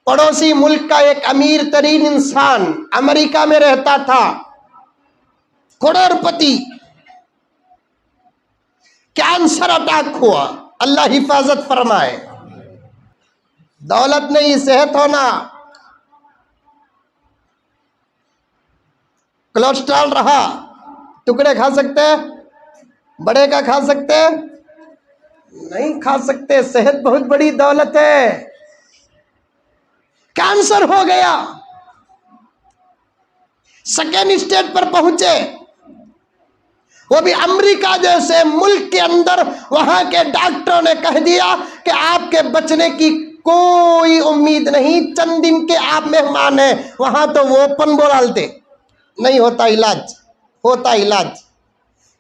पड़ोसी मुल्क का एक अमीर तरीन इंसान अमेरिका में रहता था, करोड़पति, कैंसर अटैक हुआ, अल्लाह हिफाजत फरमाए। दौलत नहीं, सेहत होना। कोलेस्ट्रॉल रहा, टुकड़े खा सकते हैं, बड़े का खा सकते हैं, नहीं खा सकते। सेहत बहुत बड़ी दौलत है। कैंसर हो गया, सेकेंड स्टेज पर पहुंचे, वो भी अमेरिका जैसे मुल्क के अंदर। वहां के डॉक्टरों ने कह दिया कि आपके बचने की कोई उम्मीद नहीं, चंद दिन के आप मेहमान हैं। वहां तो वो ओपन बोलते, नहीं होता इलाज, होता इलाज।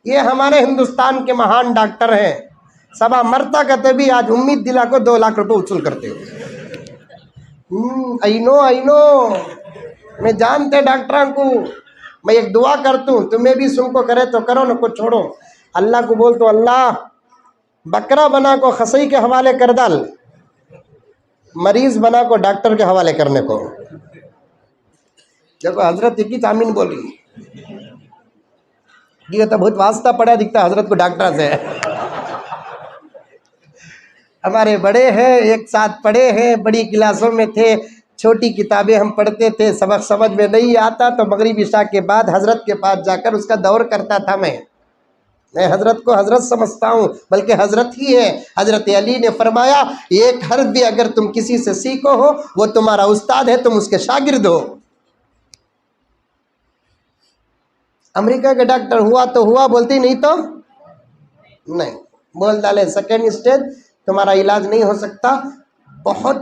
ये हमारे हिंदुस्तान के महान डॉक्टर हैं, सबा मरता कहते भी आज उम्मीद दिला को 2 लाख रुपए उसूल करते हो। आई नो, मैं जानते डॉक्टरों को। मैं एक दुआ करता हूँ, तुम्हें भी सुनको करे तो करो, न को छोड़ो। अल्लाह को बोल तो अल्लाह बकरा बना को खसई के हवाले कर डाल, मरीज बना को डॉक्टर के हवाले करने को। देखो हजरत की आमीन बोल रही, ये तो बहुत वास्ता पड़ा दिखता हजरत को डॉक्टर से। हमारे बड़े हैं, एक साथ पढ़े हैं, बड़ी क्लासों में थे, छोटी किताबें हम पढ़ते थे, सबक समझ में नहीं आता तो मगरिब इशा के बाद हजरत के पास जाकर उसका दौर करता था। मैं हजरत को हजरत समझता हूँ, बल्कि हजरत ही है। हजरत अली ने फरमाया, एक हर्फ भी अगर तुम किसी से सीखो हो वो तुम्हारा उस्ताद है, तुम उसके शागिर्द हो। अमेरिका के डॉक्टर हुआ तो हुआ, बोलते नहीं तो नहीं, बोल डाले सेकेंड स्टेज, तुम्हारा इलाज नहीं हो सकता, बहुत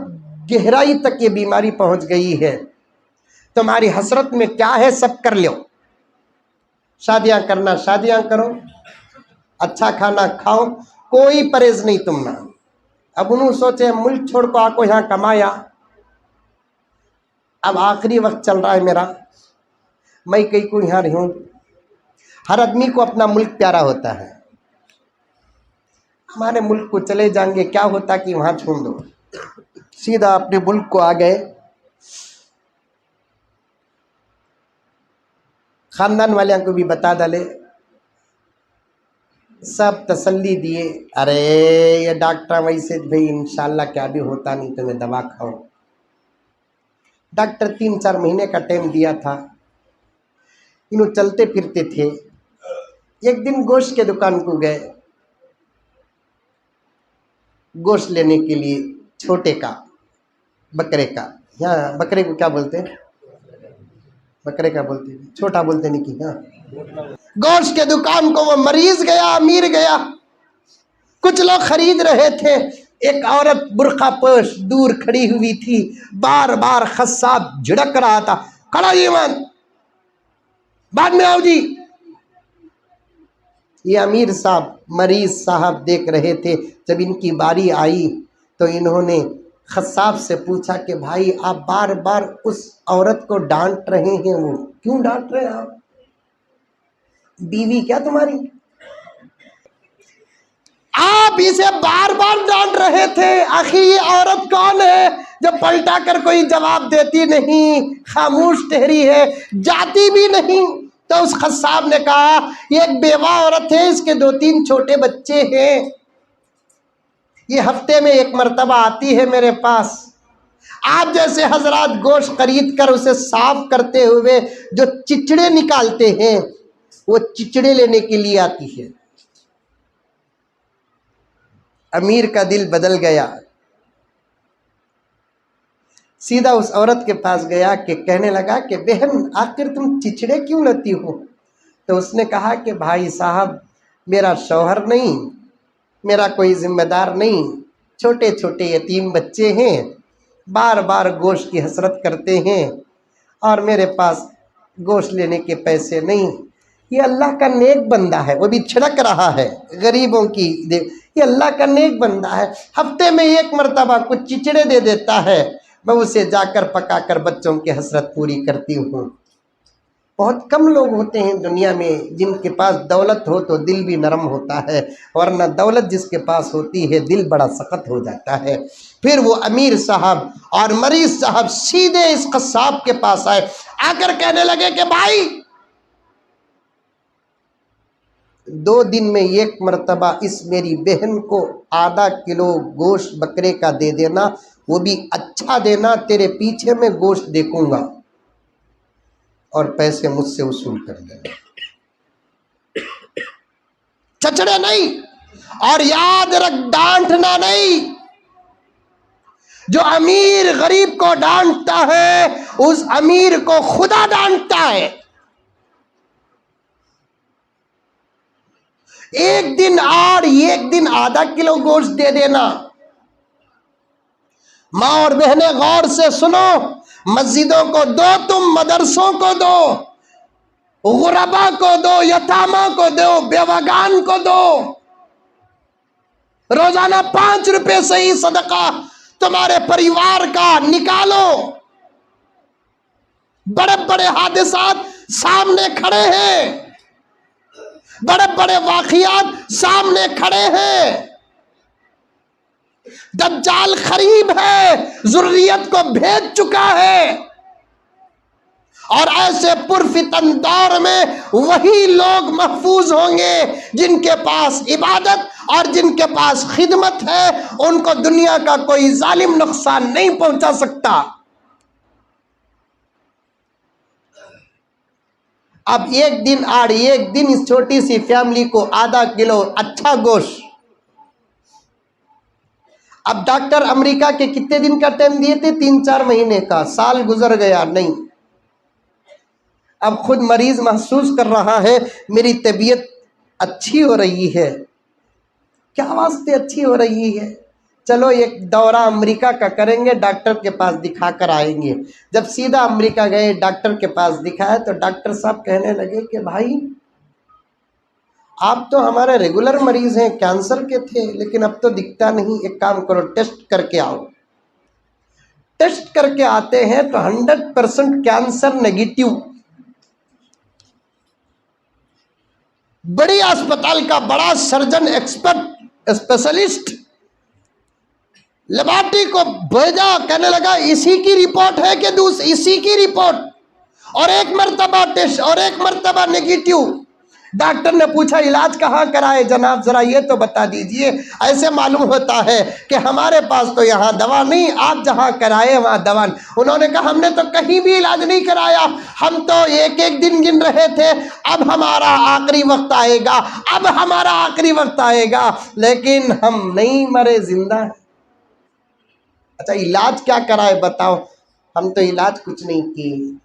गहराई तक ये बीमारी पहुंच गई है, तुम्हारी हसरत में क्या है सब कर लो। शादियां करना शादियां करो, अच्छा खाना खाओ, कोई परहेज नहीं तुम ना। अब उन्होंने सोचे मुल्क छोड़ को आको यहाँ कमाया, अब आखिरी वक्त चल रहा है मेरा, मैं कहीं को यहाँ रहूं। हर आदमी को अपना मुल्क प्यारा होता है। हमारे मुल्क को चले जाएंगे, क्या होता कि वहां छोड़ दो, सीधा अपने मुल्क को आ गए। खानदान वाले को भी बता डाले, सब तसल्ली दिए, अरे ये डॉक्टर वैसे भाई इंशाल्लाह क्या भी होता नहीं, तुम्हें दवा खाओ। डॉक्टर 3-4 महीने का टाइम दिया था, इन्हों चलते फिरते थे। एक दिन गोश्त के दुकान को गए, गोश्त लेने के लिए, छोटे का, बकरे का। यहाँ बकरे को क्या बोलते हैं? बकरे का बोलते हैं, छोटा बोलते नहीं कि। हाँ, गोश्त के दुकान को वो मरीज गया, अमीर गया, कुछ लोग खरीद रहे थे। एक औरत बुर्का पोश दूर खड़ी हुई थी, बार बार खस्साब झिड़क रहा था, खड़ा ईमान, बाद में आओ जी। ये अमीर साहब मरीज साहब देख रहे थे। जब इनकी बारी आई तो इन्होंने खस्साब से पूछा कि भाई आप बार बार उस औरत को डांट रहे हैं, वो क्यों डांट रहे हैं आप? बीवी क्या तुम्हारी? आप इसे बार बार डांट रहे थे, आखिर ये औरत कौन है जो पलटा कर कोई जवाब देती नहीं, खामोश ठहरी है, जाती भी नहीं। तो उस खस्साब ने कहा, ये एक बेवा औरत है, इसके 2-3 छोटे बच्चे हैं, ये हफ्ते में 1 मरतबा आती है मेरे पास। आप जैसे हजरात गोश्त खरीद कर उसे साफ करते हुए जो चिचड़े निकालते हैं, वो चिचड़े लेने के लिए आती है। अमीर का दिल बदल गया, सीधा उस औरत के पास गया कि कहने लगा कि बहन आखिर तुम चिचड़े क्यों लेती हो? तो उसने कहा कि भाई साहब मेरा शौहर नहीं, मेरा कोई जिम्मेदार नहीं, छोटे छोटे यतीम बच्चे हैं, बार बार गोश्त की हसरत करते हैं और मेरे पास गोश्त लेने के पैसे नहीं। ये अल्लाह का नेक बंदा है, वो भी छिड़क रहा है गरीबों की। ये अल्लाह का नेक बंदा है, हफ्ते में 1 मरतबा कुछ चिचड़े दे देता है, मैं उसे जाकर पकाकर बच्चों की हसरत पूरी करती हूँ। बहुत कम लोग होते हैं दुनिया में जिनके पास दौलत हो तो दिल भी नरम होता है, वरना दौलत जिसके पास होती है दिल बड़ा सख्त हो जाता है। फिर वो अमीर साहब और मरीज साहब सीधे इस कस्साब के पास आए, आकर कहने लगे कि भाई 2 दिन में 1 मरतबा इस मेरी बहन को आधा किलो गोश्त बकरे का दे देना, वो भी अच्छा देना, तेरे पीछे में गोश्त देखूंगा और पैसे मुझसे वसूल कर देना। चचड़े नहीं, और याद रख डांटना नहीं। जो अमीर गरीब को डांटता है उस अमीर को खुदा डांटता है। एक दिन और एक दिन आधा किलो गोश्त दे देना। माँ और बहनें गौर से सुनो, मस्जिदों को दो, तुम मदरसों को दो, गुरबा को दो, यतामा को दो, बेवगान को दो। रोजाना 5 रुपए से ही सदका तुम्हारे परिवार का निकालो। बड़े बड़े हादसात सामने खड़े हैं, बड़े बड़े वाक़ियात सामने खड़े हैं। दज्जाल करीब है, ज़ुर्रियत को भेज चुका है, और ऐसे पुरफितन दौर में वही लोग महफूज होंगे जिनके पास इबादत और जिनके पास खिदमत है। उनको दुनिया का कोई जालिम नुकसान नहीं पहुंचा सकता। अब एक दिन आड़ एक दिन इस छोटी सी फैमिली को आधा किलो अच्छा गोश्त। अब डॉक्टर अमेरिका के कितने दिन का टाइम दिए थे? 3-4 महीने का। साल गुजर गया, नहीं। अब खुद मरीज महसूस कर रहा है मेरी तबीयत अच्छी हो रही है। क्या वास्ते अच्छी हो रही है? चलो एक दौरा अमेरिका का करेंगे, डॉक्टर के पास दिखा कर आएंगे। जब सीधा अमेरिका गए, डॉक्टर के पास दिखाया तो डॉक्टर साहब कहने लगे कि भाई आप तो हमारे रेगुलर मरीज हैं, कैंसर के थे, लेकिन अब तो दिखता नहीं। एक काम करो, टेस्ट करके आओ। टेस्ट करके आते हैं तो 100% कैंसर नेगेटिव। बड़ी अस्पताल का बड़ा सर्जन, एक्सपर्ट, स्पेशलिस्ट लेबोरेटरी को भेजा, कहने लगा इसी की रिपोर्ट है कि इसी की रिपोर्ट, और 1 मरतबा टेस्ट और 1 मरतबा नेगेटिव। डॉक्टर ने पूछा इलाज कहाँ कराए जनाब, जरा ये तो बता दीजिए। ऐसे मालूम होता है कि हमारे पास तो यहाँ दवा नहीं, आप जहाँ कराए वहाँ दवा नहीं। उन्होंने कहा हमने तो कहीं भी इलाज नहीं कराया, हम तो एक दिन गिन रहे थे, अब हमारा आखिरी वक्त आएगा, अब हमारा आखिरी वक्त आएगा, लेकिन हम नहीं मरे, जिंदा हैं। अच्छा इलाज क्या कराए बताओ? हम तो इलाज कुछ नहीं किए।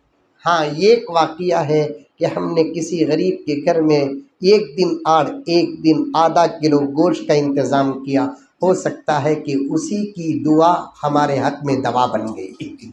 हाँ, ये एक वाक़या है कि हमने किसी गरीब के घर में एक दिन आड़ एक दिन आधा किलो गोश्त का इंतज़ाम किया। हो सकता है कि उसी की दुआ हमारे हक में दवा बन गई।